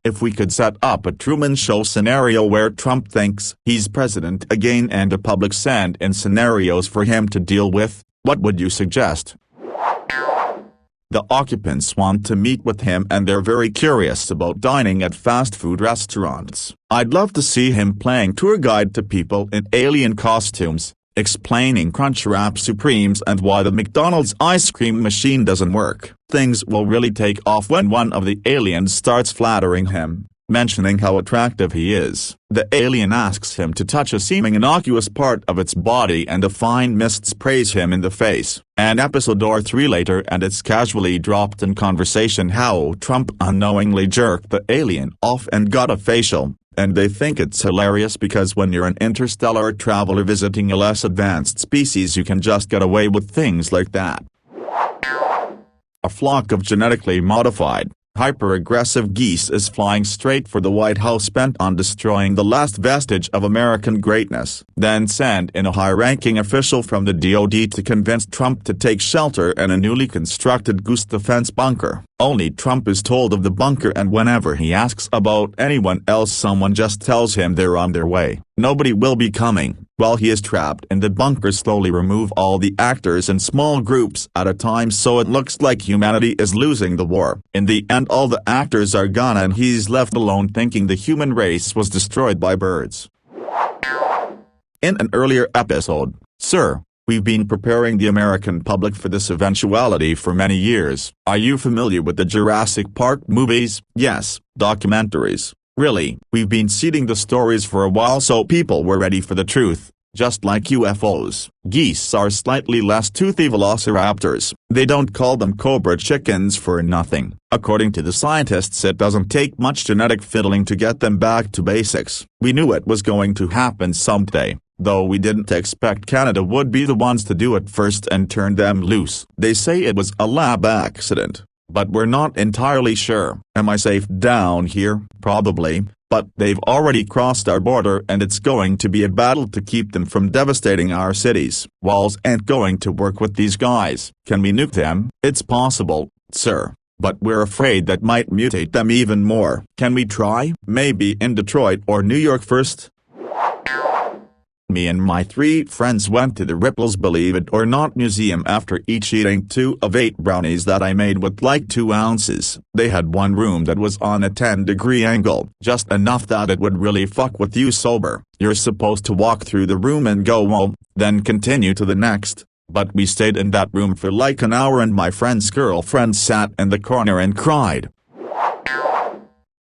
If we could set up a Truman Show scenario where Trump thinks he's president again and the public send in scenarios for him to deal with, what would you suggest? The occupants want to meet with him and they're very curious about dining at fast food restaurants. I'd love to see him playing tour guide to people in alien costumes, explaining Crunchwrap Supremes and why the McDonald's ice cream machine doesn't work. Things will really take off when one of the aliens starts flattering him, mentioning how attractive he is. The alien asks him to touch a seeming innocuous part of its body and a fine mist sprays him in the face. An episode or three later and it's casually dropped in conversation how Trump unknowingly jerked the alien off and got a facial. And they think it's hilarious because when you're an interstellar traveler visiting a less advanced species you can just get away with things like that. A flock of genetically modified, hyper-aggressive geese is flying straight for the White House bent on destroying the last vestige of American greatness. Then send in a high-ranking official from the DoD to convince Trump to take shelter in a newly constructed goose defense bunker. Only Trump is told of the bunker and whenever he asks about anyone else someone just tells him they're on their way. Nobody will be coming. While he is trapped in the bunker, slowly remove all the actors in small groups at a time so it looks like humanity is losing the war. In the end all the actors are gone and he's left alone thinking the human race was destroyed by birds. In an earlier episode, Sir, we've been preparing the American public for this eventuality for many years. Are you familiar with the Jurassic Park movies? Yes, documentaries. Really, we've been seeding the stories for a while so people were ready for the truth. Just like UFOs, geese are slightly less toothy velociraptors. They don't call them cobra chickens for nothing. According to the scientists, it doesn't take much genetic fiddling to get them back to basics. We knew it was going to happen someday, though we didn't expect Canada would be the ones to do it first and turn them loose. They say it was a lab accident, but we're not entirely sure. Am I safe down here? Probably. But they've already crossed our border and it's going to be a battle to keep them from devastating our cities. Walls ain't going to work with these guys. Can we nuke them? It's possible, sir. But we're afraid that might mutate them even more. Can we try? Maybe in Detroit or New York first? Me and my 3 friends went to the Ripples Believe It or Not museum after each eating 2 of 8 brownies that I made with like 2 ounces. They had one room that was on a 10-degree angle, just enough that it would really fuck with you sober. You're supposed to walk through the room and go whoa, then continue to the next. But we stayed in that room for like an hour and my friend's girlfriend sat in the corner and cried.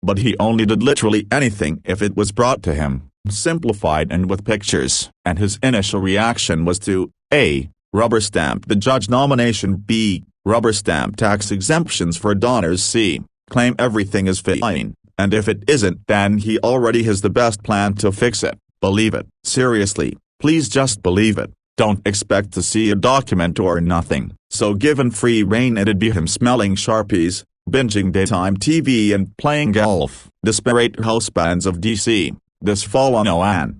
But he only did literally anything if it was brought to him, simplified and with pictures, and his initial reaction was to A. Rubber stamp the judge nomination, B. Rubber stamp tax exemptions for donors, C. Claim everything is fine, and if it isn't then he already has the best plan to fix it. Believe it. Seriously, please just believe it. Don't expect to see a document or nothing. So given free rein it'd be him smelling Sharpies, binging daytime TV and playing golf. Disparate house bands of DC. This fall on OAN.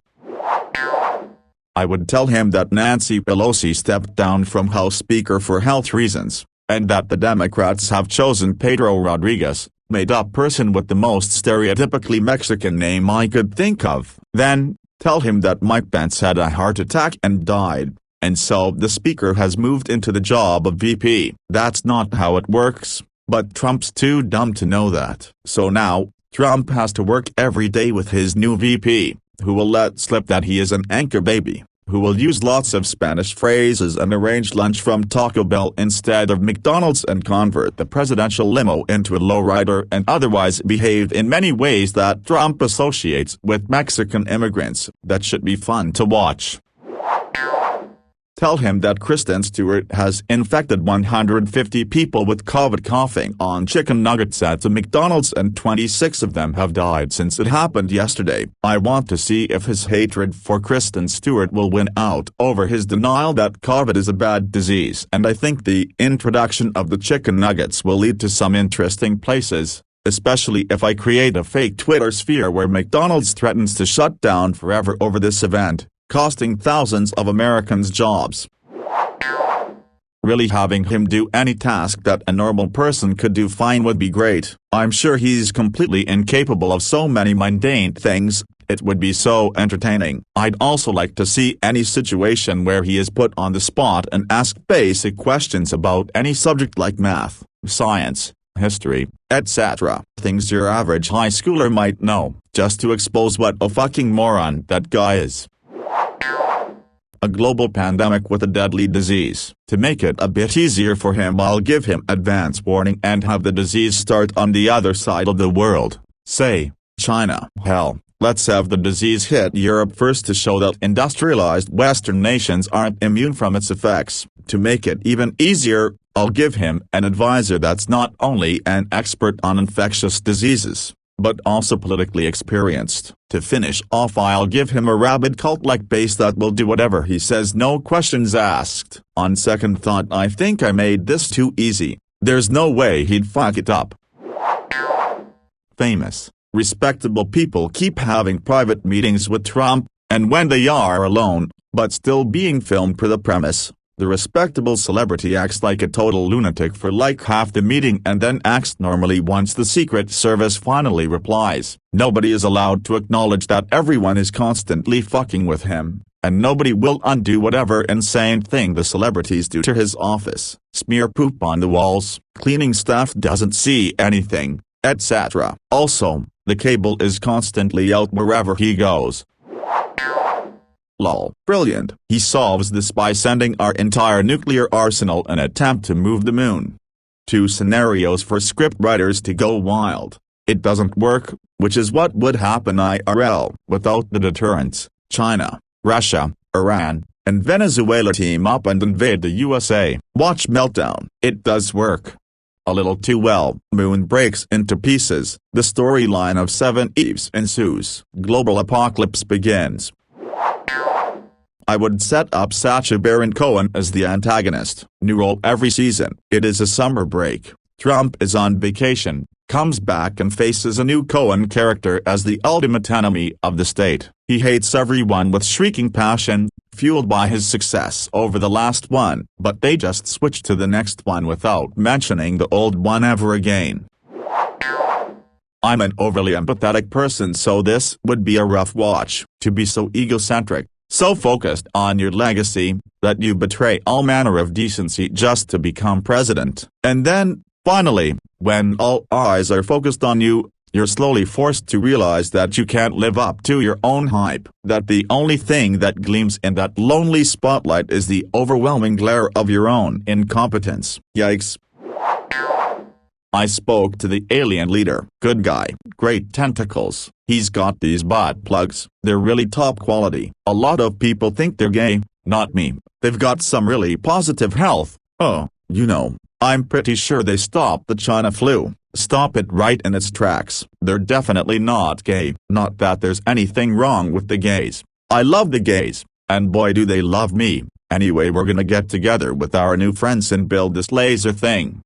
I would tell him that Nancy Pelosi stepped down from House Speaker for health reasons, and that the Democrats have chosen Pedro Rodriguez, made-up person with the most stereotypically Mexican name I could think of. Then, tell him that Mike Pence had a heart attack and died, and so the Speaker has moved into the job of VP. That's not how it works, but Trump's too dumb to know that. So now, Trump has to work every day with his new VP, who will let slip that he is an anchor baby, who will use lots of Spanish phrases and arrange lunch from Taco Bell instead of McDonald's and convert the presidential limo into a lowrider and otherwise behave in many ways that Trump associates with Mexican immigrants. That should be fun to watch. Tell him that Kristen Stewart has infected 150 people with COVID coughing on chicken nuggets at a McDonald's and 26 of them have died since it happened yesterday. I want to see if his hatred for Kristen Stewart will win out over his denial that COVID is a bad disease, and I think the introduction of the chicken nuggets will lead to some interesting places, especially if I create a fake Twitter sphere where McDonald's threatens to shut down forever over this event, costing thousands of Americans jobs. Really having him do any task that a normal person could do fine would be great. I'm sure he's completely incapable of so many mundane things. It would be so entertaining. I'd also like to see any situation where he is put on the spot and asked basic questions about any subject like math, science, history, etc. Things your average high schooler might know, just to expose what a fucking moron that guy is. A global pandemic with a deadly disease. To make it a bit easier for him, I'll give him advance warning and have the disease start on the other side of the world. Say, China. Hell, let's have the disease hit Europe first to show that industrialized Western nations aren't immune from its effects. To make it even easier, I'll give him an advisor that's not only an expert on infectious diseases, but also politically experienced. To finish off, I'll give him a rabid cult-like base that will do whatever he says, no questions asked. On second thought, I think I made this too easy. There's no way he'd fuck it up. Famous, respectable people keep having private meetings with Trump, and when they are alone, but still being filmed per the premise, the respectable celebrity acts like a total lunatic for like half the meeting and then acts normally once the Secret Service finally replies. Nobody is allowed to acknowledge that everyone is constantly fucking with him, and nobody will undo whatever insane thing the celebrities do to his office. Smear poop on the walls, cleaning staff doesn't see anything, etc. Also, the cable is constantly out wherever he goes. Lol. Brilliant. He solves this by sending our entire nuclear arsenal an attempt to move the moon. 2 scenarios for scriptwriters to go wild. It doesn't work, which is what would happen IRL. Without the deterrents, China, Russia, Iran, and Venezuela team up and invade the USA. Watch meltdown. It does work. A little too well. Moon breaks into pieces. The storyline of 7 Eves ensues. Global apocalypse begins. I would set up Sacha Baron Cohen as the antagonist. New role every season. It is a summer break. Trump is on vacation, comes back and faces a new Cohen character as the ultimate enemy of the state. He hates everyone with shrieking passion, fueled by his success over the last one, but they just switch to the next one without mentioning the old one ever again. I'm an overly empathetic person, so this would be a rough watch. To be so egocentric, so focused on your legacy, that you betray all manner of decency just to become president. And then, finally, when all eyes are focused on you, you're slowly forced to realize that you can't live up to your own hype, that the only thing that gleams in that lonely spotlight is the overwhelming glare of your own incompetence. Yikes. I spoke to the alien leader. Good guy, great tentacles. He's got these butt plugs. They're really top quality. A lot of people think they're gay, not me. They've got some really positive health. Oh, you know, I'm pretty sure they stopped the China flu. Stop it right in its tracks. They're definitely not gay. Not that there's anything wrong with the gays. I love the gays, and boy do they love me. Anyway, we're gonna get together with our new friends and build this laser thing.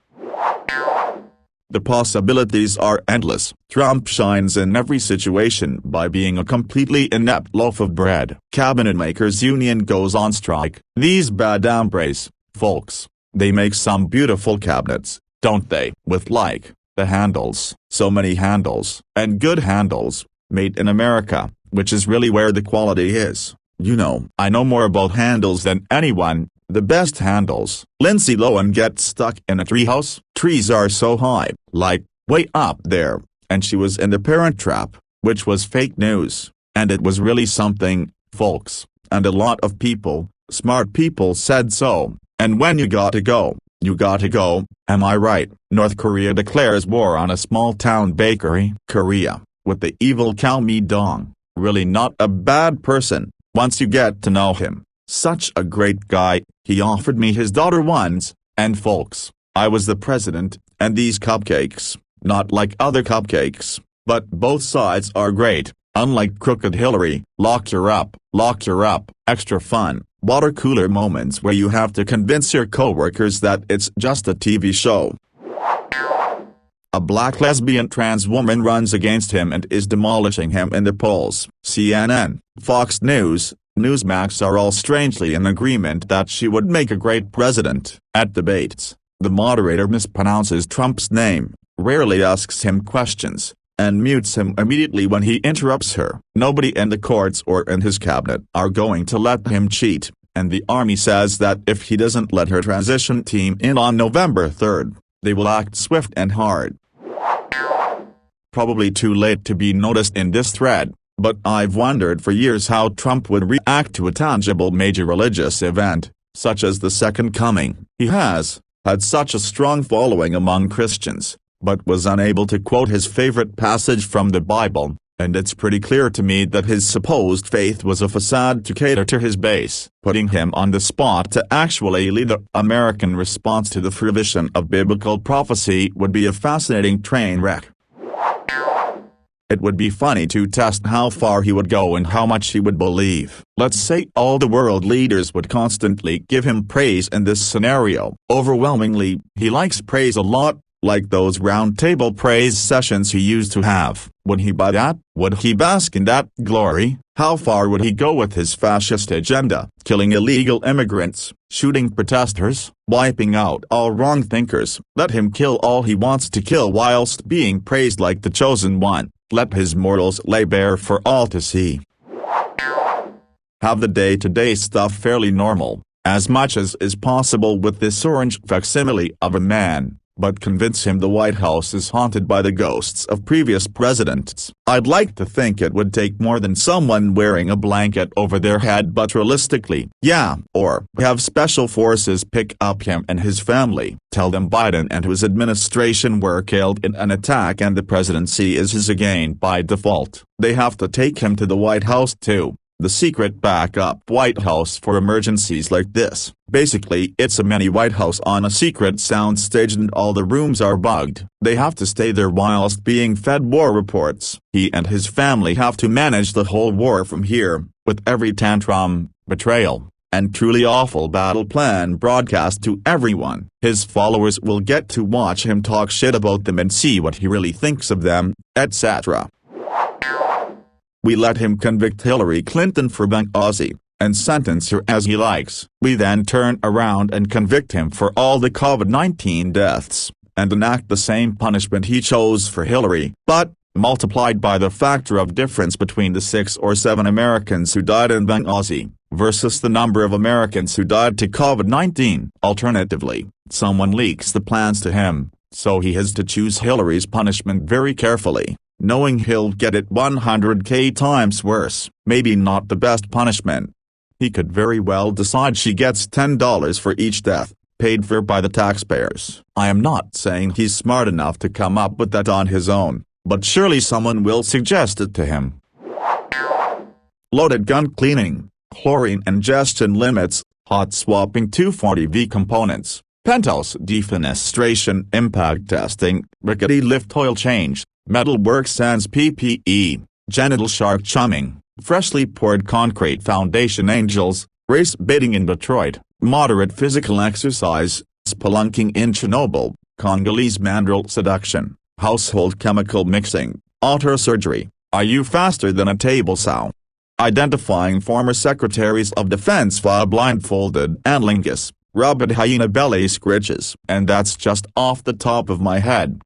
The possibilities are endless. Trump shines in every situation by being a completely inept loaf of bread. Cabinet makers union goes on strike. These bad hombres, folks, they make some beautiful cabinets, don't they? With like, the handles, so many handles, and good handles, made in America, which is really where the quality is. You know, I know more about handles than anyone. The best handles. Lindsay Lohan gets stuck in a treehouse. Trees are so high, like, way up there, and she was in the Parent Trap, which was fake news, and it was really something, folks, and a lot of people, smart people said so, and when you gotta go, you gotta go, am I right? North Korea declares war on a small-town bakery. Korea, with the evil Cow Mi Dong, really not a bad person, once you get to know him. Such a great guy. He offered me his daughter once, and folks, I was the president, and these cupcakes, not like other cupcakes, but both sides are great, unlike Crooked Hillary, lock her up, extra fun, water cooler moments where you have to convince your coworkers that it's just a TV show. A black lesbian trans woman runs against him and is demolishing him in the polls. CNN, Fox News, Newsmax are all strangely in agreement that she would make a great president. At debates, the moderator mispronounces Trump's name, rarely asks him questions, and mutes him immediately when he interrupts her. Nobody in the courts or in his cabinet are going to let him cheat, and the army says that if he doesn't let her transition team in on November 3rd, they will act swift and hard. Probably too late to be noticed in this thread, but I've wondered for years how Trump would react to a tangible major religious event, such as the Second Coming. He has had such a strong following among Christians, but was unable to quote his favorite passage from the Bible, and it's pretty clear to me that his supposed faith was a facade to cater to his base. Putting him on the spot to actually lead the American response to the fruition of biblical prophecy would be a fascinating train wreck. It would be funny to test how far he would go and how much he would believe. Let's say all the world leaders would constantly give him praise in this scenario. Overwhelmingly, he likes praise a lot, like those round-table praise sessions he used to have. Would he buy that? Would he bask in that glory? How far would he go with his fascist agenda? Killing illegal immigrants, shooting protesters, wiping out all wrong thinkers. Let him kill all he wants to kill whilst being praised like the chosen one. Let his morals lay bare for all to see. Have the day-to-day stuff fairly normal, as much as is possible with this orange facsimile of a man, but convince him the White House is haunted by the ghosts of previous presidents. I'd like to think it would take more than someone wearing a blanket over their head, but realistically, yeah, or have special forces pick up him and his family, tell them Biden and his administration were killed in an attack and the presidency is his again by default. They have to take him to the White House too. The secret backup White House for emergencies like this. Basically, it's a mini White House on a secret soundstage and all the rooms are bugged. They have to stay there whilst being fed war reports. He and his family have to manage the whole war from here, with every tantrum, betrayal, and truly awful battle plan broadcast to everyone. His followers will get to watch him talk shit about them and see what he really thinks of them, etc. We let him convict Hillary Clinton for Benghazi, and sentence her as he likes. We then turn around and convict him for all the COVID-19 deaths, and enact the same punishment he chose for Hillary, but, multiplied by the factor of difference between the 6 or 7 Americans who died in Benghazi, versus the number of Americans who died to COVID-19. Alternatively, someone leaks the plans to him, so he has to choose Hillary's punishment very carefully, knowing he'll get it 100k times worse. Maybe not the best punishment. He could very well decide she gets $10 for each death, paid for by the taxpayers. I am not saying he's smart enough to come up with that on his own, but surely someone will suggest it to him. Loaded gun cleaning, chlorine ingestion limits, hot swapping 240V components, penthouse defenestration impact testing, rickety lift oil change, metal work sans PPE, genital shark chumming, freshly poured concrete foundation angels, race baiting in Detroit, moderate physical exercise, spelunking in Chernobyl, Congolese mandrel seduction, household chemical mixing, auto surgery, are you faster than a table saw? Identifying former secretaries of defense via blindfolded analingus, rubbed hyena belly scritches, and that's just off the top of my head.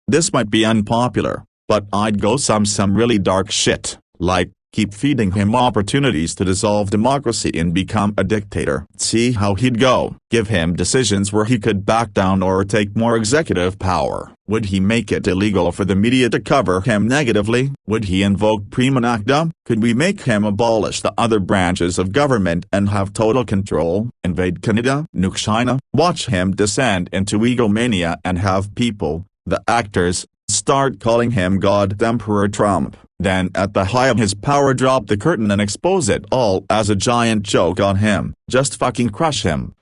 This might be unpopular, but I'd go some really dark shit, like, keep feeding him opportunities to dissolve democracy and become a dictator. See how he'd go. Give him decisions where he could back down or take more executive power. Would he make it illegal for the media to cover him negatively? Would he invoke prima nocta? Could we make him abolish the other branches of government and have total control? Invade Canada? Nuke China? Watch him descend into egomania and have people, the actors, start calling him God Emperor Trump, then at the height of his power drop the curtain and expose it all as a giant joke on him. Just fucking crush him.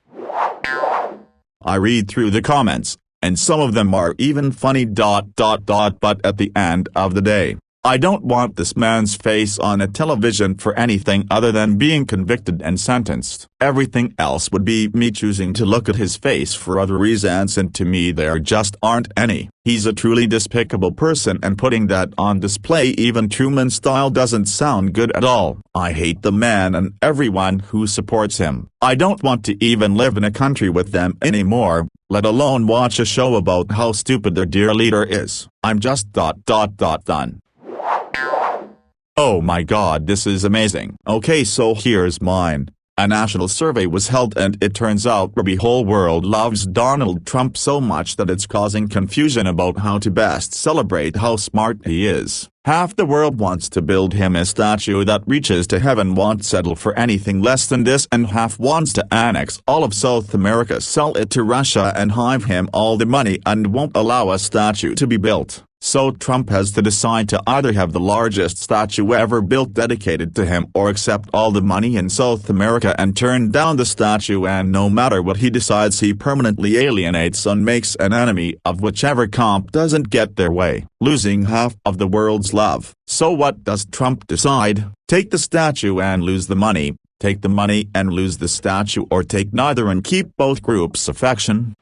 I read through the comments, and some of them are even funny. But at the end of the day, I don't want this man's face on a television for anything other than being convicted and sentenced. Everything else would be me choosing to look at his face for other reasons, and to me there just aren't any. He's a truly despicable person, and putting that on display even Truman style doesn't sound good at all. I hate the man and everyone who supports him. I don't want to even live in a country with them anymore, let alone watch a show about how stupid their dear leader is. I'm just done. Oh my god, this is amazing. Okay, so here's mine. A national survey was held and it turns out the whole world loves Donald Trump so much that it's causing confusion about how to best celebrate how smart he is. Half the world wants to build him a statue that reaches to heaven, won't settle for anything less than this, and half wants to annex all of South America, sell it to Russia and give him all the money, and won't allow a statue to be built. So Trump has to decide to either have the largest statue ever built dedicated to him, or accept all the money in South America and turn down the statue, and no matter what he decides he permanently alienates and makes an enemy of whichever camp doesn't get their way, losing half of the world's love. So what does Trump decide? Take the statue and lose the money, take the money and lose the statue, or take neither and keep both groups' affection?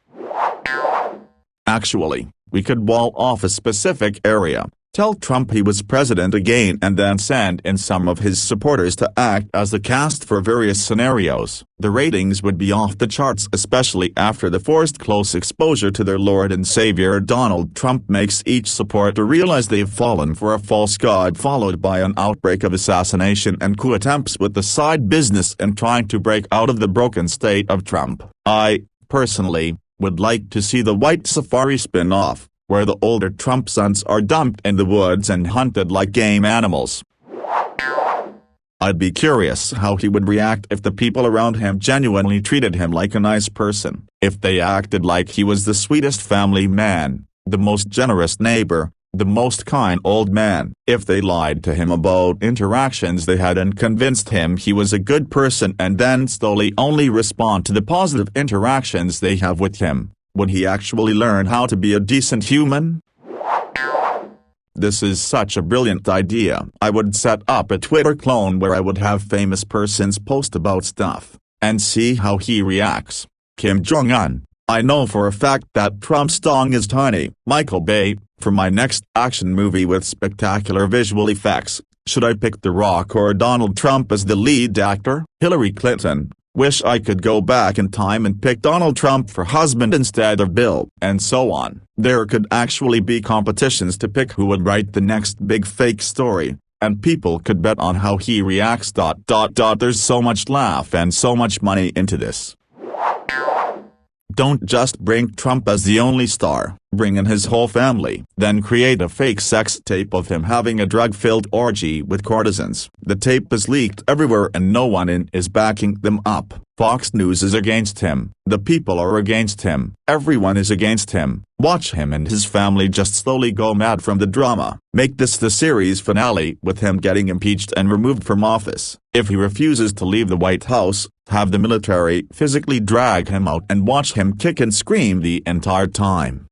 Actually, we could wall off a specific area, tell Trump he was president again, and then send in some of his supporters to act as the cast for various scenarios. The ratings would be off the charts, especially after the forced close exposure to their Lord and Savior Donald Trump makes each supporter realize they've fallen for a false god, followed by an outbreak of assassination and coup attempts with the side business and trying to break out of the broken state of Trump. I, personally, would like to see the White Safari spin-off, where the older Trump sons are dumped in the woods and hunted like game animals. I'd be curious how he would react if the people around him genuinely treated him like a nice person, if they acted like he was the sweetest family man, the most generous neighbor, the most kind old man, if they lied to him about interactions they had and convinced him he was a good person and then slowly only respond to the positive interactions they have with him. Would he actually learn how to be a decent human? This is such a brilliant idea. I would set up a Twitter clone where I would have famous persons post about stuff, and see how he reacts. Kim Jong-un. I know for a fact that Trump's dong is tiny. Michael Bay. For my next action movie with spectacular visual effects, should I pick The Rock or Donald Trump as the lead actor? Hillary Clinton. Wish I could go back in time and pick Donald Trump for husband instead of Bill, and so on. There could actually be competitions to pick who would write the next big fake story, and people could bet on how he reacts. There's so much laugh and so much money into this. Don't just bring Trump as the only star, bring in his whole family. Then create a fake sex tape of him having a drug-filled orgy with courtesans. The tape is leaked everywhere and no one is backing them up. Fox News is against him. The people are against him. Everyone is against him. Watch him and his family just slowly go mad from the drama. Make this the series finale with him getting impeached and removed from office. If he refuses to leave the White House, have the military physically drag him out and watch him kick and scream the entire time.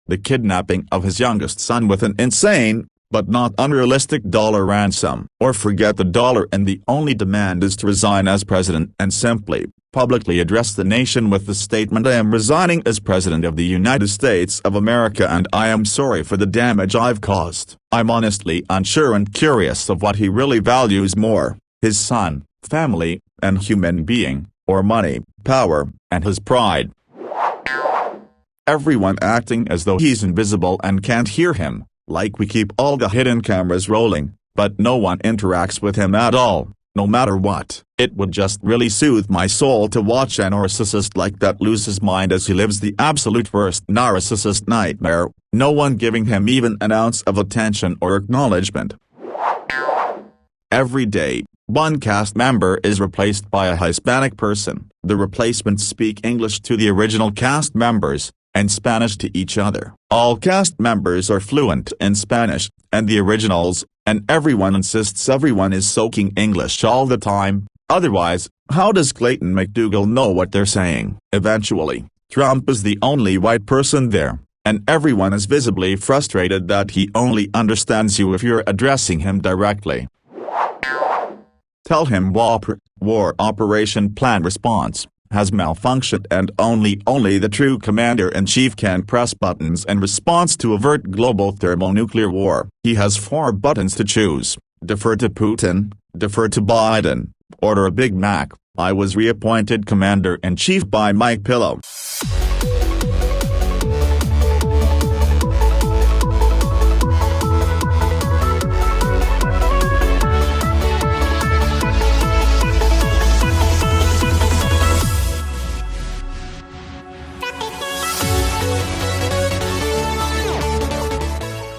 The kidnapping of his youngest son with an insane, but not unrealistic dollar ransom. Or forget the dollar and the only demand is to resign as president and simply, publicly address the nation with the statement, I am resigning as president of the United States of America and I am sorry for the damage I've caused. I'm honestly unsure and curious of what he really values more, his son, family, and human being, or money, power, and his pride. Everyone acting as though he's invisible and can't hear him, like we keep all the hidden cameras rolling, but no one interacts with him at all, no matter what. It would just really soothe my soul to watch a narcissist like that lose his mind as he lives the absolute worst narcissist nightmare, no one giving him even an ounce of attention or acknowledgement. Every day, one cast member is replaced by a Hispanic person. The replacements speak English to the original cast members, and Spanish to each other. All cast members are fluent in Spanish, and the originals, and everyone insists everyone is soaking English all the time, otherwise, how does Clayton McDougal know what they're saying? Eventually, Trump is the only white person there, and everyone is visibly frustrated that he only understands you if you're addressing him directly. Tell him war operation plan response has malfunctioned and only the true commander-in-chief can press buttons in response to avert global thermonuclear war. He has 4 buttons to choose: defer to Putin, defer to Biden, order a Big Mac. I was reappointed commander-in-chief by Mike Pillow.